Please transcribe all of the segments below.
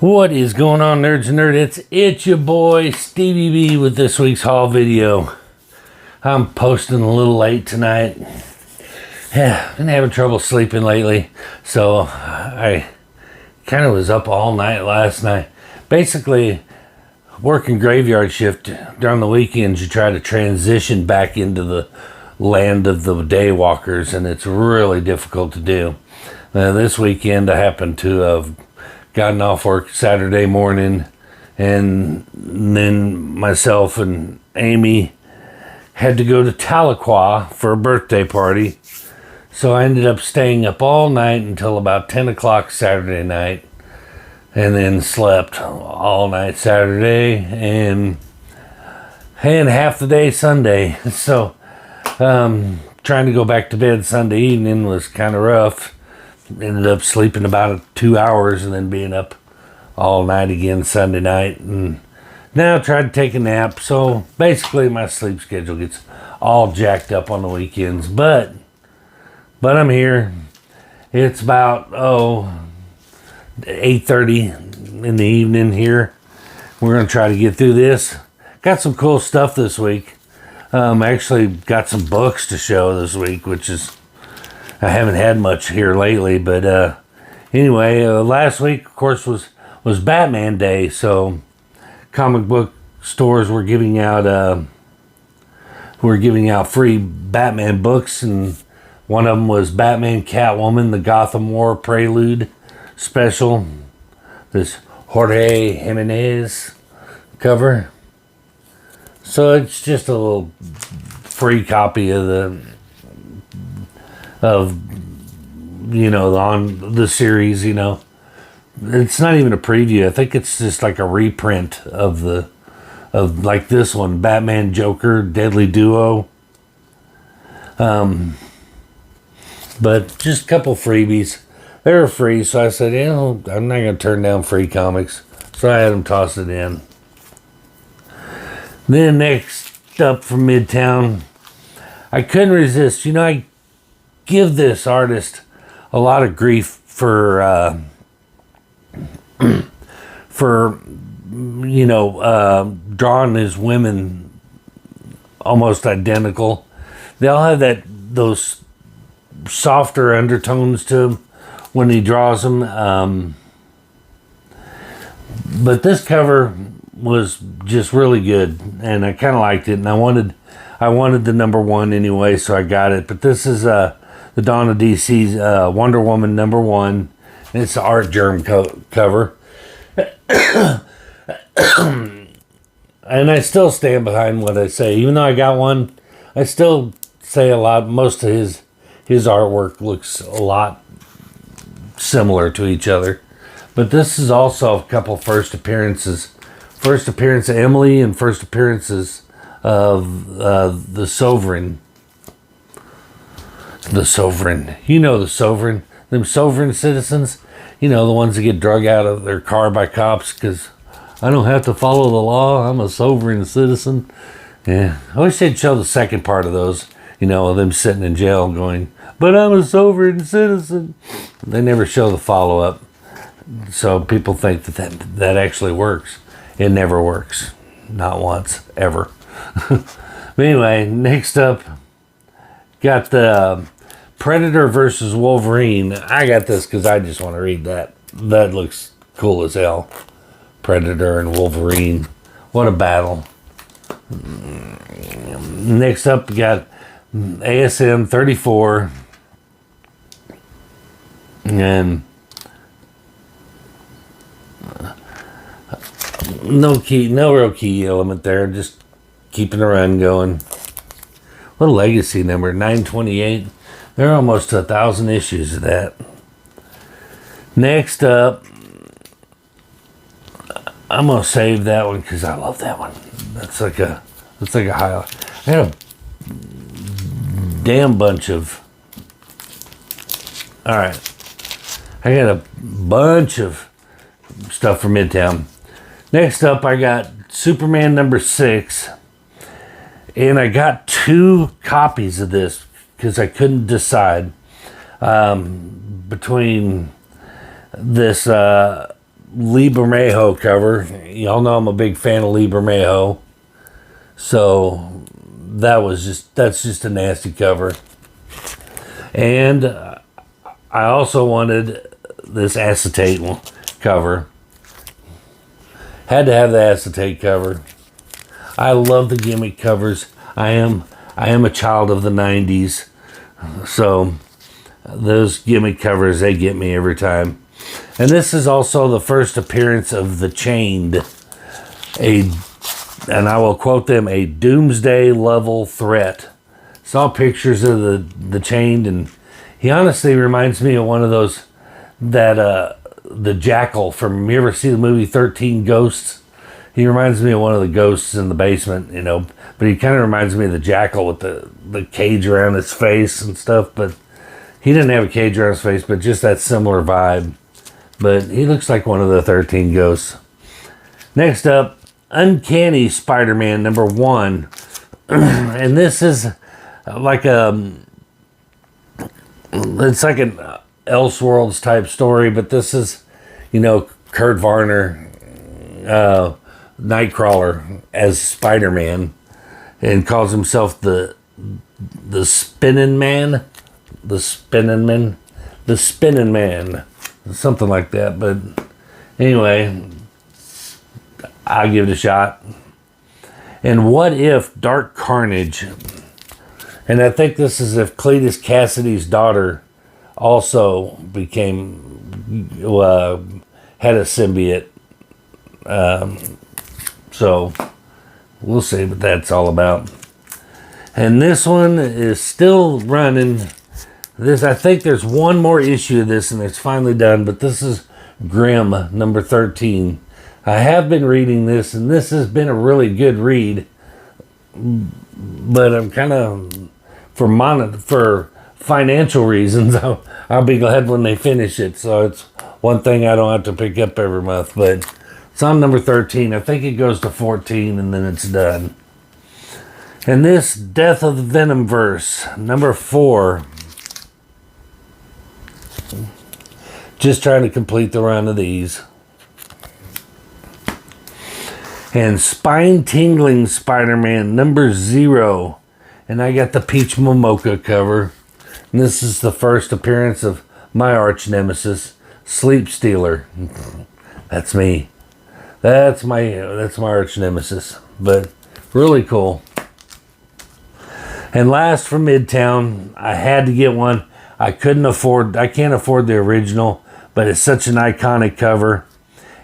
What is going on, nerds and nerdettes? It's your boy Stevie B with this week's haul video. I'm posting a little late tonight. Yeah, been having trouble sleeping lately, so I kind of was up all night last night. Basically, working graveyard shift during the weekends, you try to transition back into the land of the day walkers, and it's really difficult to do. This weekend, I happened to have gotten off work Saturday morning, and then myself and Amy had to go to Tahlequah for a birthday party. So I ended up staying up all night until about 10 o'clock Saturday night, and then slept all night Saturday and half the day Sunday. So trying to go back to bed Sunday evening was kind of rough. Ended up sleeping about 2 hours and then being up all night again Sunday night. And now I tried to take a nap. So basically my sleep schedule gets all jacked up on the weekends. But I'm here. It's about 8:30 in the evening here. We're going to try to get through this. Got some cool stuff this week. Actually got some books to show this week, which is, I haven't had much here lately, but anyway, last week, of course, was Batman Day, so comic book stores were giving out free Batman books, and one of them was Batman Catwoman, the Gotham War Prelude special. This Jorge Jimenez cover. So it's just a little free copy of on the series. It's not even a preview. I think it's just like a reprint of like this one, Batman Joker Deadly Duo. But just a couple freebies. They were free, so I said, I'm not going to turn down free comics. So I had them toss it in. Then next up from Midtown, I couldn't resist. I give this artist a lot of grief for drawing his women almost identical. They all have those softer undertones to them when he draws them. But this cover was just really good, and I kind of liked it, and I wanted the number one anyway, so I got it. But this is the Dawn of DC's Wonder Woman number one. And it's the Art Germ cover. And I still stand behind what I say. Even though I got one, I still say a lot. Most of his artwork looks a lot similar to each other. But this is also a couple first appearances. First appearance of Emily and first appearances of the Sovereign. The Sovereign. The Sovereign. Them Sovereign citizens. The ones that get drug out of their car by cops because I don't have to follow the law. I'm a Sovereign citizen. Yeah. I wish they'd show the second part of those. Them sitting in jail going, but I'm a Sovereign citizen. They never show the follow-up. So people think that actually works. It never works. Not once. Ever. But anyway, next up, got the Predator versus Wolverine. I got this because I just want to read that. That looks cool as hell. Predator and Wolverine. What a battle. Next up, we got ASM 34. And no real key element there. Just keeping the run going. What a legacy number, 928. They're almost to 1,000 issues of that. Next up, I'm gonna save that one because I love that one. That's like a highlight. I had a damn bunch of. All right, I got a bunch of stuff from Midtown. Next up, I got Superman number 6, and I got 2 copies of this because I couldn't decide between this Lee Bermejo cover. Y'all know I'm a big fan of Lee Bermejo. So that's just a nasty cover. And I also wanted this acetate cover. Had to have the acetate cover. I love the gimmick covers. I am a child of the 90s. So those gimmick covers, they get me every time. And this is also the first appearance of the Chained. And I will quote them, a doomsday level threat. Saw pictures of the Chained, and he honestly reminds me of one of those, the Jackal from, you ever see the movie 13 Ghosts? He reminds me of one of the ghosts in the basement, you know, but he kind of reminds me of the Jackal with the cage around his face and stuff, but he didn't have a cage around his face, but just that similar vibe. But he looks like one of the 13 Ghosts. Next up, Uncanny Spider-Man #1. And this is like it's like an Elseworlds type story, but this is, you know, Kurt Warner, Nightcrawler as Spider-Man, and calls himself the Spinning Man, something like that. But anyway, I'll give it a shot. And what if Dark Carnage? And I think this is if Cletus Cassidy's daughter also became, had a symbiote. So we'll see what that's all about. And this one is still running. I think there's one more issue of this and it's finally done, but this is Grimm #13. I have been reading this, and this has been a really good read, but I'm kind of, for financial reasons, I'll be glad when they finish it. So it's one thing I don't have to pick up every month, but it's on #13. I think it goes to 14 and then it's done. And this Death of the Venomverse #4. Just trying to complete the run of these. And Spine Tingling Spider-Man #0. And I got the Peach Momoka cover. And this is the first appearance of my arch nemesis, Sleep Stealer. That's me. That's my arch nemesis. But really cool. And last from Midtown, I had to get one. I can't afford the original, but it's such an iconic cover.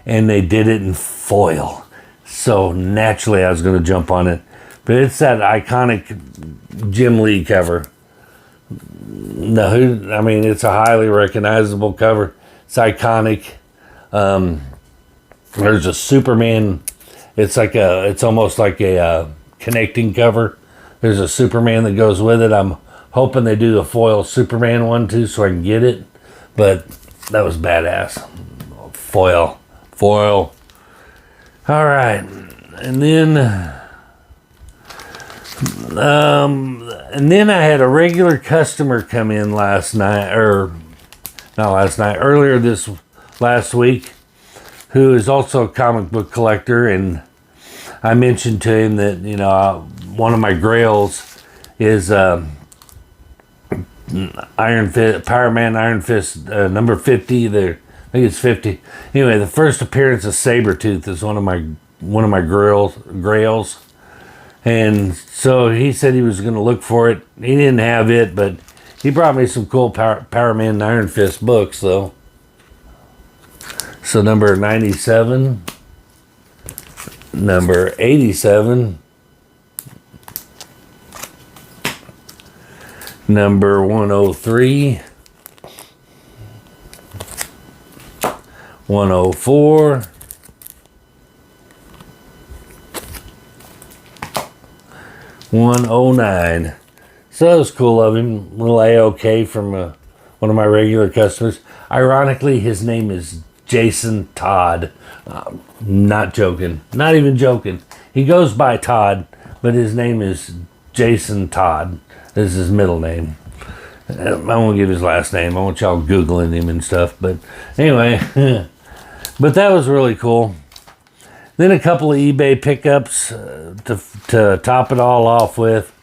And they did it in foil. So naturally I was going to jump on it. But it's that iconic Jim Lee cover. It's a highly recognizable cover. It's iconic. There's a Superman. It's almost like a connecting cover. There's a Superman that goes with it. I'm hoping they do the foil Superman one too so I can get it. But that was badass. Foil. All right, and then I had a regular customer come in earlier this last week, who is also a comic book collector, and I mentioned to him that, you know, one of my grails is Iron Fist, Power Man Iron Fist number 50 there. I think it's 50. Anyway, the first appearance of Sabretooth is one of my grails. And so he said he was going to look for it. He didn't have it, but he brought me some cool Power Man Iron Fist books, though. So number 97, number 87, number 103, 104, 109. So that was cool of him. Little AOK from one of my regular customers. Ironically, his name is Jason Todd. Not joking. Not even joking. He goes by Todd, but his name is Jason Todd. This is his middle name. I won't give his last name. I want y'all Googling him and stuff. But anyway, But that was really cool. Then a couple of eBay pickups to top it all off with.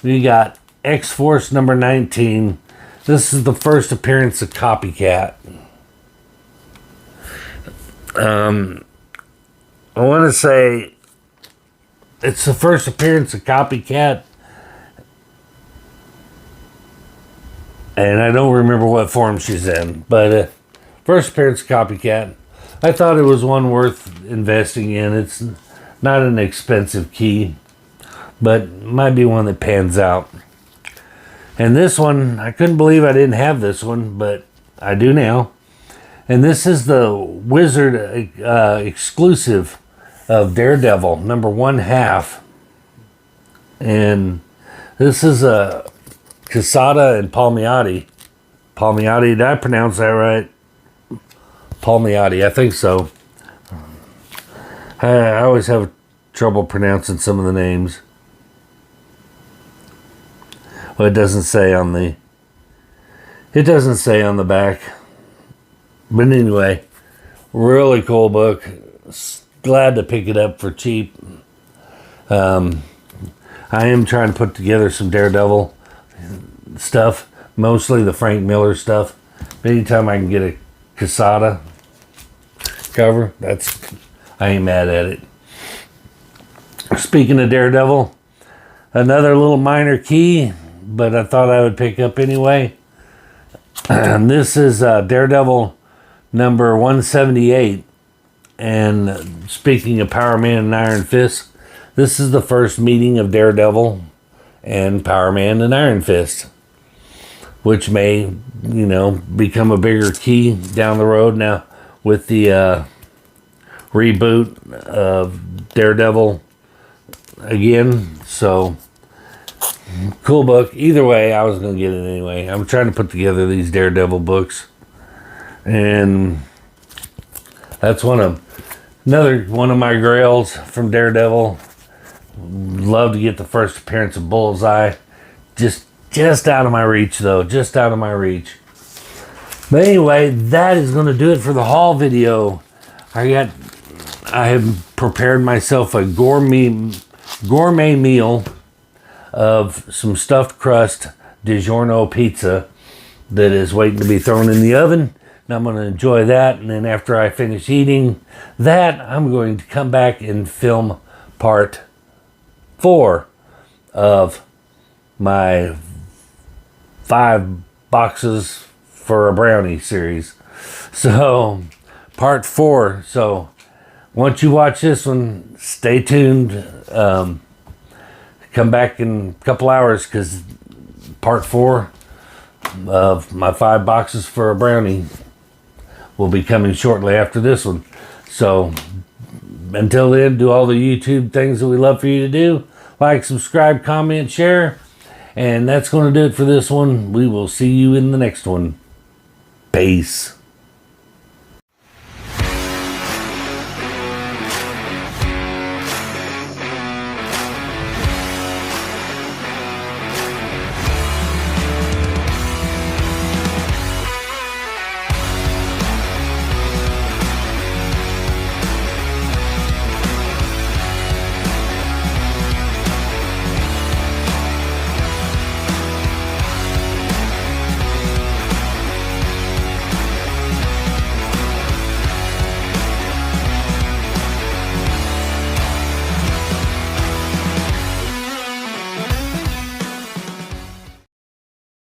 We got X-Force number 19. This is the first appearance of Copycat. I want to say it's the first appearance of Copycat. And I don't remember what form she's in. But first appearance of Copycat. I thought it was one worth investing in. It's not an expensive key, but might be one that pans out. And this one, I couldn't believe I didn't have this one, but I do now. And this is the Wizard exclusive of Daredevil, number 1/2. And this is a Quesada and Palmiotti. Palmiotti, did I pronounce that right? Palmiotti, I think so. I always have trouble pronouncing some of the names. Well, it doesn't say on the back. But anyway, really cool book. Glad to pick it up for cheap. I am trying to put together some Daredevil stuff, mostly the Frank Miller stuff. But anytime I can get a Quesada cover, I ain't mad at it. Speaking of Daredevil, another little minor key, but I thought I would pick up anyway. And this is Daredevil number 178. And speaking of Power Man and Iron Fist, this is the first meeting of Daredevil and Power Man and Iron Fist, which may, become a bigger key down the road now with the reboot of Daredevil again. So, cool book. Either way, I was going to get it anyway. I'm trying to put together these Daredevil books. And that's another one of my grails from Daredevil. Love to get the first appearance of Bullseye. Just out of my reach, though. Just out of my reach. But anyway, that is going to do it for the haul video. I have prepared myself a gourmet meal of some stuffed crust DiGiorno pizza that is waiting to be thrown in the oven. And I'm going to enjoy that. And then after I finish eating that, I'm going to come back and film part 4 of my 5 boxes for a brownie series. So, part 4. So, once you watch this one, stay tuned. Come back in a couple hours because part 4 of my 5 boxes for a brownie will be coming shortly after this one. So, until then, do all the YouTube things that we love for you to do. Like, subscribe, comment, share. And that's going to do it for this one. We will see you in the next one. Peace.